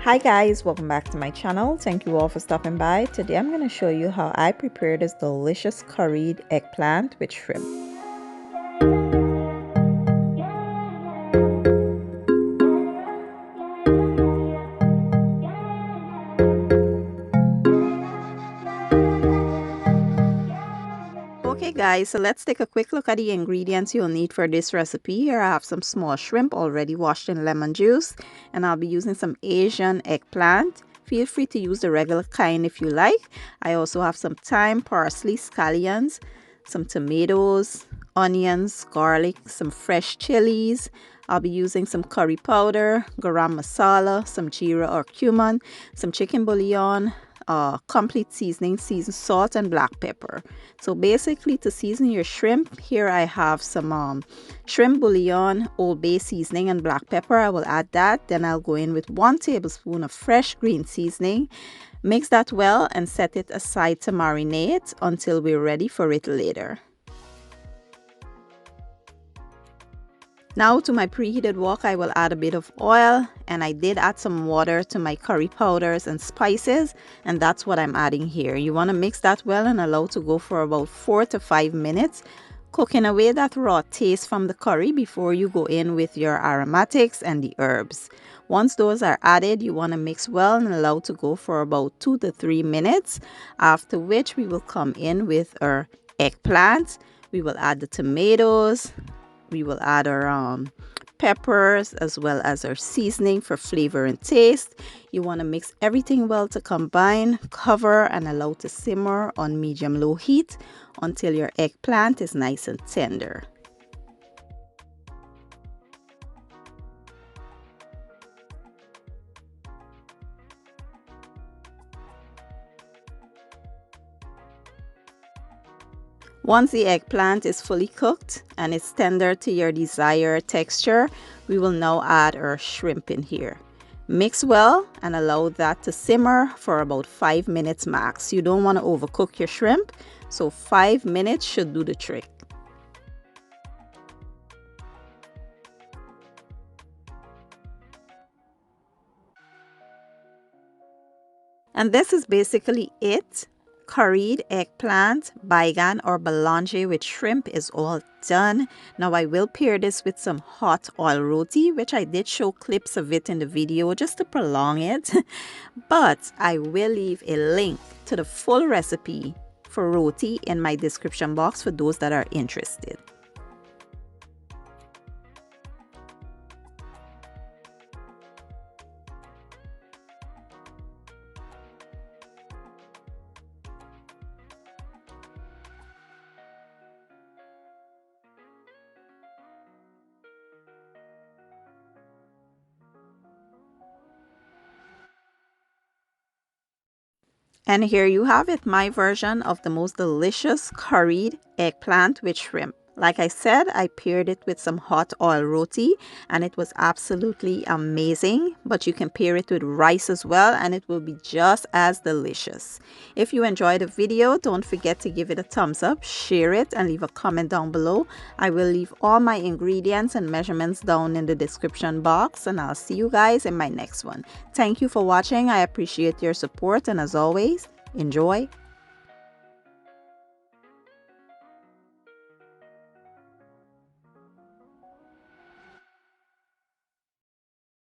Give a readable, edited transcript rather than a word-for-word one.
Hi guys, welcome back to my channel. Thank you all for stopping by. Today I'm going to show you how I prepared this delicious curried eggplant with shrimp. Okay guys, so let's take a quick look at the ingredients you'll need for this recipe. Here I have some small shrimp already washed in lemon juice, and I'll be using some Asian eggplant. Feel free to use the regular kind if you like. I also have some thyme, parsley, scallions, some tomatoes, onions, garlic, some fresh chilies. I'll be using some curry powder, garam masala, some geera or cumin, some chicken bouillon, complete seasoning, seasoned salt and black pepper. So basically, to season your shrimp, here I have some shrimp bouillon, Old Bay seasoning and black pepper. I will add that. Then I'll go in with 1 tablespoon of fresh green seasoning. Mix that well and set it aside to marinate until we're ready for it later. Now to my preheated wok, I will add a bit of oil, and I did add some water to my curry powders and spices, and that's what I'm adding here. You want to mix that well and allow to go for about 4 to 5 minutes, cooking away that raw taste from the curry before you go in with your aromatics and the herbs. Once those are added, you want to mix well and allow to go for about 2 to 3 minutes, after which we will come in with our eggplant. We will add the tomatoes. We will add our peppers as well as our seasoning for flavor and taste. You want to mix everything well to combine, cover and allow to simmer on medium-low heat until your eggplant is nice and tender. Once the eggplant is fully cooked and it's tender to your desired texture, we will now add our shrimp in here. Mix well and allow that to simmer for about 5 minutes max. You don't want to overcook your shrimp, so 5 minutes should do the trick. And this is basically it. Curried eggplant, baigan or Balanjay with shrimp is all done. Now I will pair this with some hot oil roti, which I did show clips of it in the video just to prolong it. But I will leave a link to the full recipe for roti in my description box for those that are interested. And here you have it, my version of the most delicious curried eggplant with shrimp. Like I said, I paired it with some hot oil roti and it was absolutely amazing. But you can pair it with rice as well and it will be just as delicious. If you enjoyed the video, don't forget to give it a thumbs up, share it and leave a comment down below. I will leave all my ingredients and measurements down in the description box, and I'll see you guys in my next one. Thank you for watching. I appreciate your support, and as always, enjoy